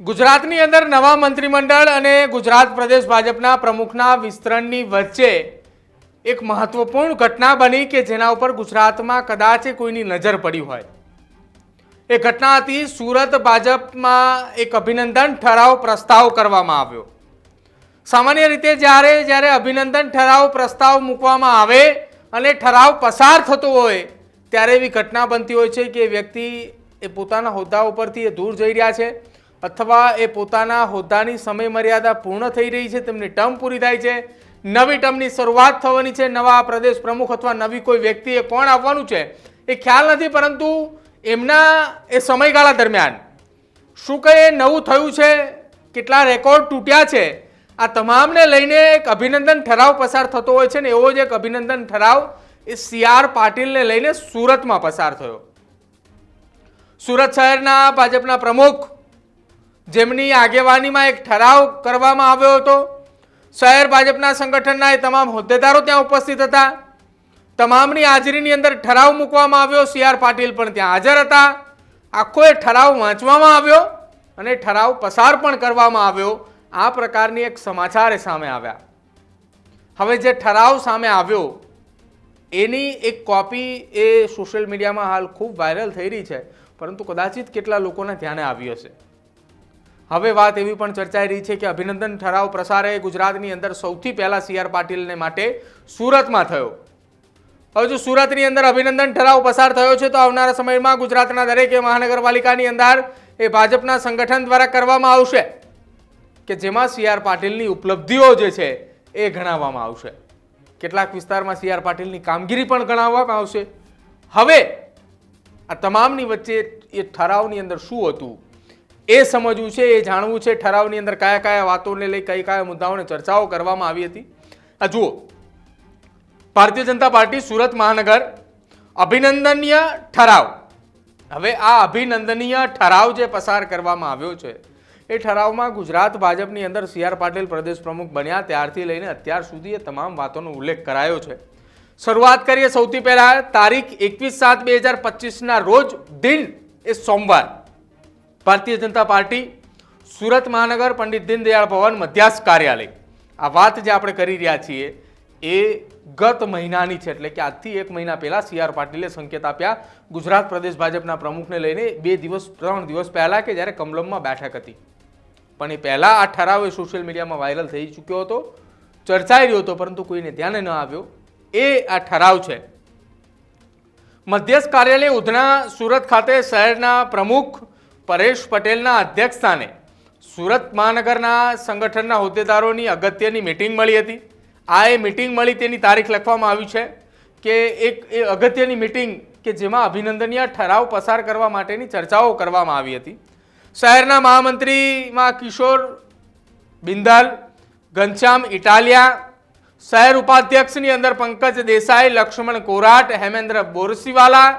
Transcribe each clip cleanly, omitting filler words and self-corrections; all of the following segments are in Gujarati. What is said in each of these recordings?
ગુજરાતની અંદર નવા મંત્રીમંડળ અને ગુજરાત પ્રદેશ ભાજપના પ્રમુખના વિસ્તરણની વચ્ચે એક મહત્વપૂર્ણ ઘટના બની કે જેના ઉપર ગુજરાતમાં કદાચ કોઈની નજર પડી હોય. એ ઘટના હતી સુરત ભાજપમાં એક અભિનંદન ઠરાવ પ્રસ્તાવ કરવામાં આવ્યો. સામાન્ય રીતે જ્યારે અભિનંદન ઠરાવ પ્રસ્તાવ મૂકવામાં આવે અને ઠરાવ પસાર થતો હોય ત્યારે એવી ઘટના બનતી હોય છે કે વ્યક્તિ એ પોતાના હોદ્દા ઉપરથી દૂર જઈ રહ્યા છે અથવા એ પોતાના હોદ્દાની સમય મર્યાદા પૂર્ણ થઈ રહી છે, તેમની ટર્મ પૂરી થાય છે, નવી ટર્મની શરૂઆત થવાની છે, નવા પ્રદેશ પ્રમુખ અથવા નવી કોઈ વ્યક્તિ એ કોણ આવવાનું છે એ ખ્યાલ નથી, પરંતુ એમના એ સમયગાળા દરમિયાન શું કંઈ નવું થયું છે, કેટલા રેકોર્ડ તૂટ્યા છે, આ તમામને લઈને એક અભિનંદન ઠરાવ પસાર થતો હોય છે ને એવો જ એક અભિનંદન ઠરાવ એ CR પાટીલને લઈને સુરતમાં પસાર થયો. સુરત શહેરના ભાજપના પ્રમુખ જેમની આગેવાનીમાં એક ઠરાવ કરવામાં આવ્યો હતો. શહેર ભાજપના સંગઠનના એ તમામ હોદ્દેદારો ત્યાં ઉપસ્થિત હતા. તમામની હાજરીની અંદર ઠરાવ મૂકવામાં આવ્યો. CR પાટીલ પણ ત્યાં હાજર હતા. આખો એ ઠરાવ વાંચવામાં આવ્યો અને ઠરાવ પસાર પણ કરવામાં આવ્યો. આ પ્રકારની એક સમાચાર સામે આવ્યા. હવે જે ઠરાવ સામે આવ્યો એની એક કોપી એ સોશિયલ મીડિયામાં હાલ ખૂબ વાયરલ થઈ રહી છે, પરંતુ કદાચિત કેટલા લોકોને ધ્યાને આવી હશે. હવે વાત એવી પણ ચર્ચાઈ રહી છે કે અભિનંદન ઠરાવ પ્રસાર એ ગુજરાતની અંદર સૌથી પહેલા CR પાટીલને માટે સુરતમાં થયો. હવે જો સુરતની અંદર અભિનંદન ઠરાવ પસાર થયો છે તો આવનારા સમયમાં ગુજરાતના દરેક મહાનગરપાલિકાની અંદર એ ભાજપના સંગઠન દ્વારા કરવામાં આવશે કે જેમાં CR પાટીલની ઉપલબ્ધિઓ જે છે એ ગણાવવામાં આવશે. કેટલાક વિસ્તારમાં CR પાટીલની કામગીરી પણ ગણાવવામાં આવશે. હવે આ તમામની વચ્ચે એ ઠરાવની અંદર શું હતું એ સમજવું છે, એ જાણવું છે. ઠરાવની અંદર કયા કયા વાતોને લઈ કયા મુદ્દાઓને ચર્ચાઓ કરવામાં આવી હતી. આ જુઓ, ભારતીય જનતા પાર્ટી સુરત મહાનગર અભિનંદનીય ઠરાવ. હવે આ અભિનંદનીય ઠરાવ જે પસાર કરવામાં આવ્યો છે એ ઠરાવમાં ગુજરાત ભાજપની અંદર CR પાટીલ પ્રદેશ પ્રમુખ બન્યા ત્યારથી લઈને અત્યાર સુધી એ તમામ વાતોનો ઉલ્લેખ કરાયો છે. શરૂઆત કરીએ સૌથી પહેલા તારીખ 21/7/2025ના રોજ દિન એ સોમવાર ભારતીય જનતા પાર્ટી સુરત મહાનગર પંડિત દીનદયાળ ભવન મધ્યસ્થ કાર્યાલય, આ વાત જે આપણે કરી રહ્યા છીએ એ ગત મહિનાની છે, એટલે કે આજથી 1 મહિના પહેલા CR પાટીલે સંકેત આપ્યા ગુજરાત પ્રદેશ ભાજપના પ્રમુખને લઈને 3 દિવસ પહેલા કે જ્યારે કમલમમાં બેઠક હતી. પણ એ પહેલા આ ઠરાવ એ સોશિયલ મીડિયામાં વાયરલ થઈ ચૂક્યો હતો, ચર્ચાઈ રહ્યો હતો, પરંતુ કોઈને ધ્યાને ન આવ્યો. એ આ ઠરાવ છે. મધ્યસ્થ કાર્યાલય ઉધના સુરત ખાતે શહેરના પ્રમુખ પરેશ પટેલના અધ્યક્ષસ્થાને સુરત મહાનગરના સંગઠનના હોદ્દેદારોની અગત્યની મિટિંગ મળી હતી. આ એ મિટિંગ મળી તેની તારીખ લખવામાં આવી છે કે એક એ અગત્યની મિટિંગ કે જેમાં અભિનંદનીય ઠરાવ પસાર કરવા માટેની ચર્ચાઓ કરવામાં આવી હતી. શહેરના મહામંત્રીમાં કિશોર બિંદલ, ઘનશ્યામ ઇટાલિયા, શહેર ઉપાધ્યક્ષની અંદર પંકજ દેસાઈ, લક્ષ્મણ કોરાટ, હેમેન્દ્ર બોરસીવાલા,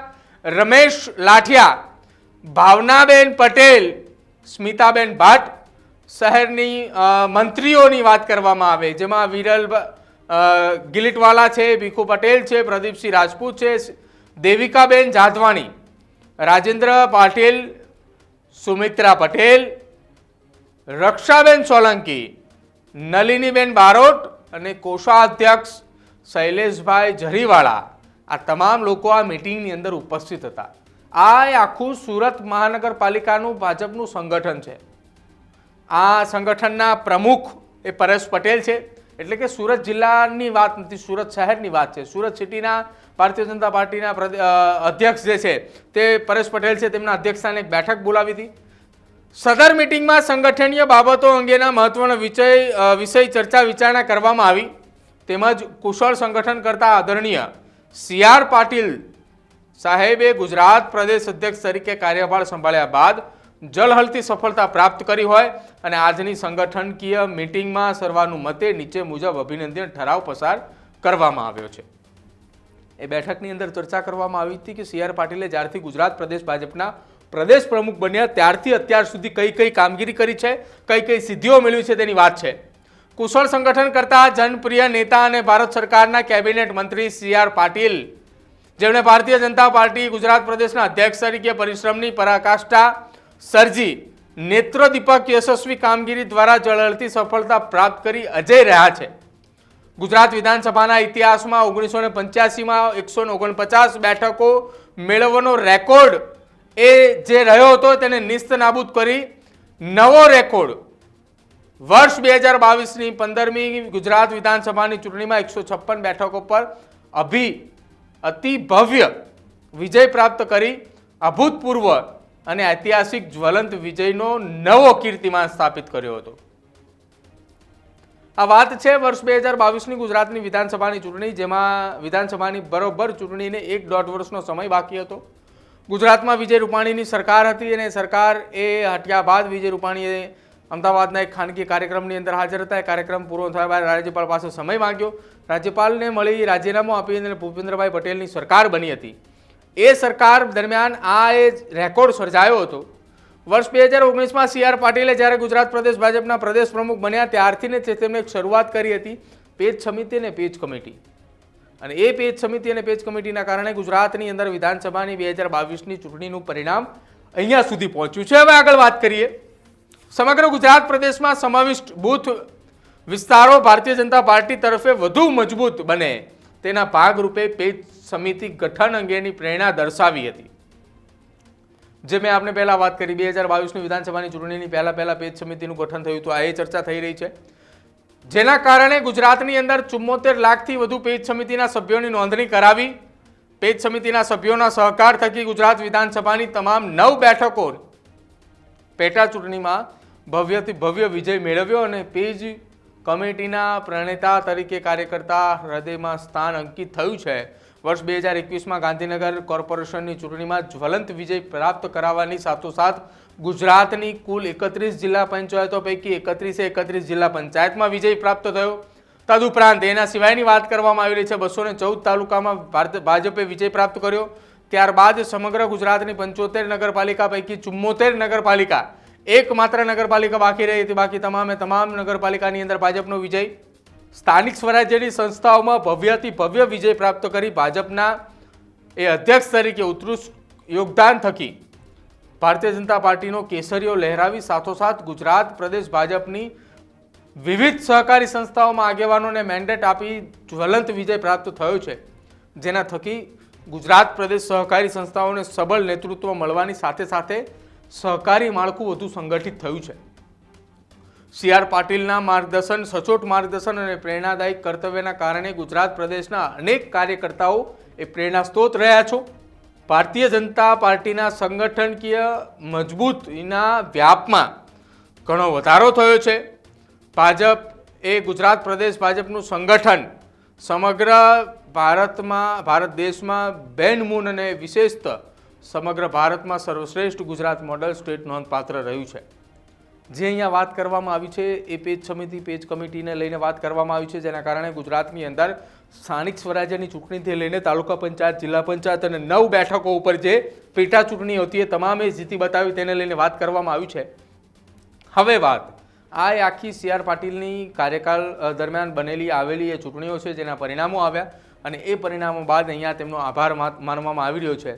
રમેશ લાઠિયા, ભાવનાબેન પટેલ, સ્મિતાબેન ભટ્ટ. શહેરની મંત્રીઓની વાત કરવામાં આવે જેમાં વિરલ ગિલીટવાલા છે, ભીખુ પટેલ છે, પ્રદીપસિંહ રાજપૂત છે, દેવિકાબેન જાધવાણી, રાજેન્દ્ર પાટીલ, સુમિત્રા પટેલ, રક્ષાબેન સોલંકી, નલિનીબેન બારોટ અને કોષાધ્યક્ષ શૈલેષભાઈ ઝરીવાળા. આ તમામ લોકો આ મિટિંગની અંદર ઉપસ્થિત હતા. આ આખું સુરત મહાનગરપાલિકાનું ભાજપનું સંગઠન છે. આ સંગઠનના પ્રમુખ એ પરેશ પટેલ છે, એટલે કે સુરત જિલ્લાની વાત નથી, સુરત શહેરની વાત છે. સુરત સિટીના ભારતીય જનતા પાર્ટીના અધ્યક્ષ જે છે તે પરેશ પટેલ છે, તેમના અધ્યક્ષસ્થાને એક બેઠક બોલાવી હતી. સદર મિટિંગમાં સંગઠનીય બાબતો અંગેના મહત્વનો વિષય ચર્ચા વિચારણા કરવામાં આવી. તેમજ કુશળ સંગઠન કરતા આદરણીય CR પાટીલ સાહેબે ગુજરાત પ્રદેશ અધ્યક્ષ તરીકે કાર્યભાર સંભાળ્યા બાદ જલહલતી સફળતા પ્રાપ્ત કરી હોય અને આજની સંગઠનકીય મિટિંગમાં સર્વાનુમતે નીચે મુજબ અભિનંદન ઠરાવ પસાર કરવામાં આવ્યો છે. એ બેઠકની અંદર ચર્ચા કરવામાં આવી હતી કે CR પાટીલે જ્યારથી ગુજરાત પ્રદેશ ભાજપના પ્રદેશ પ્રમુખ બન્યા ત્યારથી અત્યાર સુધી કઈ કામગીરી કરી છે, કઈ સિદ્ધિઓ મેળવી છે તેની વાત છે. કુશળ સંગઠન કરતા જનપ્રિય નેતા અને ભારત સરકારના કેબિનેટ મંત્રી CR પાટીલ, જેમણે ભારતીય જનતા પાર્ટી ગુજરાત પ્રદેશના અધ્યક્ષ તરીકે પરિશ્રમની પરાકાષ્ઠા સર્જી નેત્રદીપક યશસ્વી કામગીરી દ્વારા ઝળહળતી સફળતા પ્રાપ્ત કરી અજય રહ્યા છે. ગુજરાત વિધાનસભાના ઇતિહાસમાં 1985માં 149 બેઠકો મેળવવાનો રેકોર્ડ એ જે રહ્યો હતો તેને નિસ્ત નાબૂદ કરી નવો રેકોર્ડ વર્ષ 2022ની 15મી ગુજરાત વિધાનસભાની ચૂંટણીમાં 156 બેઠકો પર અતિ ભવ્ય વિજય પ્રાપ્ત કરી અભૂતપૂર્વ અને ઐતિહાસિક જ્વલંત વિજયનો નવો કીર્તિમાન સ્થાપિત કર્યો હતો. આ વાત છે વર્ષ 2022ની ગુજરાતની વિધાનસભાની ચૂંટણી, જેમાં વિધાનસભાની બરોબર ચૂંટણીને 1.5 વર્ષનો સમય બાકી હતો. ગુજરાતમાં વિજય રૂપાણીની સરકાર હતી અને સરકાર એ હટ્યા બાદ વિજય રૂપાણીએ અમદાવાદના એક ખાનગી કાર્યક્રમની અંદર હાજર હતા. એ કાર્યક્રમ પૂરો થયા બાદ રાજ્યપાલ પાસે સમય માંગ્યો. રાજ્યપાલને મળી રાજીનામું આપી અને ભૂપેન્દ્રભાઈ પટેલની સરકાર બની હતી. એ સરકાર દરમિયાન આ રેકોર્ડ સર્જાયો હતો. વર્ષ 2019માં સી.આર. પાટીલે જ્યારે ગુજરાત પ્રદેશ ભાજપના પ્રદેશ પ્રમુખ બન્યા ત્યારથી તેમણે એક શરૂઆત કરી હતી પેજ સમિતિ અને પેજ કમિટી. અને એ પેજ સમિતિ અને પેજ કમિટીના કારણે ગુજરાતની અંદર વિધાનસભાની 2022ની ચૂંટણીનું પરિણામ અહીંયા સુધી પહોંચ્યું છે. હવે આગળ વાત કરીએ. સમગ્ર ગુજરાત પ્રદેશમાં સમાવિષ્ટ બૂથ વિસ્તારો ભારતીય જનતા પાર્ટી તરફે વધુ મજબૂત બને તેના ભાગરૂપે પેજ સમિતિ ગઠન અંગેની પ્રેરણા દર્શાવી હતી. જે મેં આપને પહેલા વાત કરી 2022ની વિધાનસભાની ચૂંટણીની પહેલા પેજ સમિતિનું ગઠન થયું હતું. આ એ ચર્ચા થઈ રહી છે, જેના કારણે ગુજરાતની અંદર 74 લાખથી વધુ પેજ સમિતિના સભ્યોની નોંધણી કરાવી. પેજ સમિતિના સભ્યોના સહકાર થકી ગુજરાત વિધાનસભાની તમામ 9 બેઠકો પેટા ચૂંટણીમાં ભવ્યથી ભવ્ય વિજય મેળવ્યો અને પેજ કમિટીના પ્રણેતા તરીકે કાર્યકર્તા હૃદયમાં સ્થાન અંકિત થયું છે. વર્ષ 2021માં ગાંધીનગર કોર્પોરેશનની ચૂંટણીમાં જ્વલંત વિજય પ્રાપ્ત કરાવવાની સાથોસાથ ગુજરાતની કુલ 31 જિલ્લા પંચાયતો પૈકી 31 જિલ્લા પંચાયતમાં વિજય પ્રાપ્ત થયો. તદુપરાંત એના સિવાયની વાત કરવામાં આવી રહી છે 214 તાલુકામાં ભાજપે વિજય પ્રાપ્ત કર્યો. ત્યારબાદ સમગ્ર ગુજરાતની 75 નગરપાલિકા પૈકી 74 નગરપાલિકા એકમાત્ર નગરપાલિકા બાકી રહી હતી. બાકી તમામ નગરપાલિકાની અંદર ભાજપનો વિજય. સ્થાનિક સ્વરાજ્યની સંસ્થાઓમાં ભવ્યથી ભવ્ય વિજય પ્રાપ્ત કરી ભાજપના એ અધ્યક્ષ તરીકે ઉત્કૃષ્ટ યોગદાન થકી ભારતીય જનતા પાર્ટીનો કેસરીઓ લહેરાવી સાથોસાથ ગુજરાત પ્રદેશ ભાજપની વિવિધ સહકારી સંસ્થાઓમાં આગેવાનોને મેન્ડેટ આપી જ્વલંત વિજય પ્રાપ્ત થયો છે. જેના થકી ગુજરાત પ્રદેશ સહકારી સંસ્થાઓને સબળ નેતૃત્વ મળવાની સાથે સાથે સહકારી માળખું વધુ સંગઠિત થયું છે. સી.આર. પાટીલના માર્ગદર્શન, સચોટ માર્ગદર્શન અને પ્રેરણાદાયક કર્તવ્યના કારણે ગુજરાત પ્રદેશના અનેક કાર્યકર્તાઓ એ પ્રેરણા સ્ત્રોત રહ્યા છો. ભારતીય જનતા પાર્ટીના સંગઠનકીય મજબૂતીના વ્યાપમાં ઘણો વધારો થયો છે. ભાજપ એ ગુજરાત પ્રદેશ ભાજપનું સંગઠન સમગ્ર ભારત દેશમાં બેનમૂન અને વિશેષત સમગ્ર ભારતમાં સર્વશ્રેષ્ઠ ગુજરાત મોડલ સ્ટેટ નોંધપાત્ર રહ્યું છે. જે અહીંયા વાત કરવામાં આવી છે એ પેજ સમિતિ પેજ કમિટીને લઈને વાત કરવામાં આવી છે, જેના કારણે ગુજરાતની અંદર સ્થાનિક સ્વરાજ્યની ચૂંટણીથી લઈને તાલુકા પંચાયત, જિલ્લા પંચાયત અને 9 બેઠકો ઉપર જે પેટા ચૂંટણી હતી એ તમામે જીતી બતાવી તેને લઈને વાત કરવામાં આવી છે. હવે વાત આ આખી સી.આર. પાટીલની કાર્યકાળ દરમિયાન આવેલી એ ચૂંટણીઓ છે જેના પરિણામો આવ્યા અને એ પરિણામો બાદ અહીંયા તેમનો આભાર માનવામાં આવી રહ્યો છે.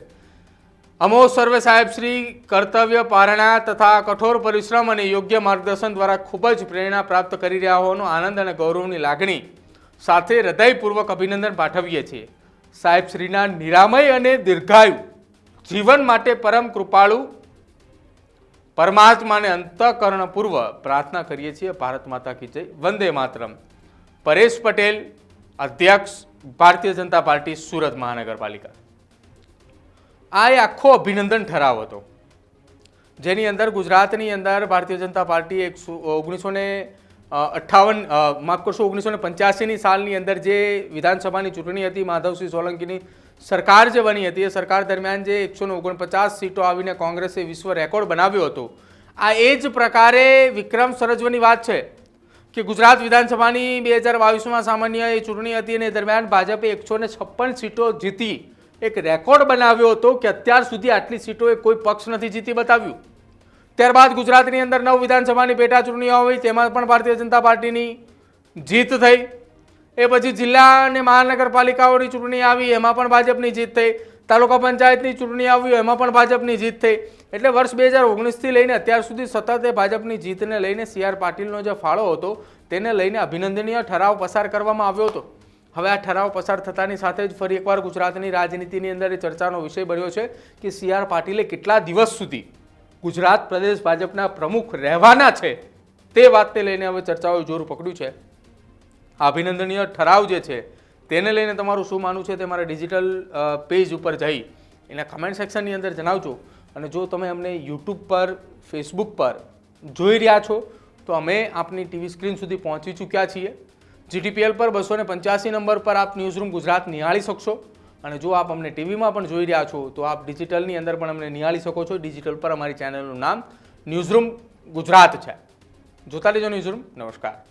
અમો સર્વે સાહેબ શ્રી કર્તવ્ય પારણા તથા કઠોર પરિશ્રમ અને યોગ્ય માર્ગદર્શન દ્વારા ખૂબ જ પ્રેરણા પ્રાપ્ત કરી રહ્યા હોવાનો આનંદ અને ગૌરવની લાગણી સાથે હૃદયપૂર્વક અભિનંદન પાઠવીએ છીએ. સાહેબ શ્રીના નિરામય અને દીર્ઘાયુ જીવન માટે પરમ કૃપાળુ પરમાત્માને અંતઃકરણપૂર્વ પ્રાર્થના કરીએ છીએ. ભારત માતા કી જય. વંદે માતરમ. પરેશ પટેલ, અધ્યક્ષ, ભારતીય જનતા પાર્ટી, સુરત મહાનગરપાલિકા. આ આખો અભિનંદન ઠરાવ હતો જેની અંદર ગુજરાતની અંદર ભારતીય જનતા પાર્ટી 1985ની સાલની અંદર જે વિધાનસભાની ચૂંટણી હતી, માધવસિંહ સોલંકીની સરકાર જે બની હતી એ સરકાર દરમિયાન જે 149 સીટો આવીને કોંગ્રેસે વિશ્વ રેકોર્ડ બનાવ્યો હતો. આ એ જ પ્રકારે વિક્રમ સર્જવાની વાત છે કે ગુજરાત વિધાનસભાની 2022માં સામાન્ય એ ચૂંટણી હતી અને દરમિયાન ભાજપે 156 સીટો જીતી એક રેકોર્ડ બનાવ્યો હતો કે અત્યાર સુધી આટલી સીટોએ કોઈ પક્ષ નથી જીતી બતાવ્યું. ત્યારબાદ ગુજરાતની અંદર 9 વિધાનસભાની પેટા ચૂંટણીઓ આવી, તેમાં પણ ભારતીય જનતા પાર્ટીની જીત થઈ. એ પછી જિલ્લા અને મહાનગરપાલિકાઓની ચૂંટણી આવી, એમાં પણ ભાજપની જીત થઈ. તાલુકા પંચાયતની ચૂંટણી આવી એમાં પણ ભાજપની જીત થઈ. એટલે વર્ષ 2019થી લઈને અત્યાર સુધી સતત એ ભાજપની જીતને લઈને CR પાટીલનો જે ફાળો હતો તેને લઈને અભિનંદનીય ઠરાવ પસાર કરવામાં આવ્યો હતો. હવે આ ઠરાવ પસાર થતાની સાથે જ ફરી એકવાર ગુજરાતની રાજનીતિની અંદર એ ચર્ચાનો વિષય બન્યો છે કે CR પાટીલે કેટલા દિવસ સુધી ગુજરાત પ્રદેશ ભાજપના પ્રમુખ રહેવાના છે તે વાતને લઈને હવે ચર્ચાઓએ જોર પકડ્યું છે. અભિનંદનીય ઠરાવ જે છે તેને લઈને તમારું શું માનવું છે તે મારા ડિજિટલ પેજ ઉપર જઈ એના કમેન્ટ સેક્શનની અંદર જણાવજો. અને જો તમે અમને યુટ્યુબ પર ફેસબુક પર જોઈ રહ્યા છો તો અમે આપની ટીવી સ્ક્રીન સુધી પહોંચી ચૂક્યા છીએ. GTPL પર 285 નંબર પર આપ ન્યૂઝરૂમ ગુજરાત નિહાળી શકશો. અને જો આપ અમને ટીવીમાં પણ જોઈ રહ્યા છો તો આપ ડિજિટલની અંદર પણ અમને નિહાળી શકો છો. ડિજિટલ પર અમારી ચેનલનું નામ ન્યૂઝરૂમ ગુજરાત છે. જોતા રહેજો ન્યૂઝરૂમ. નમસ્કાર.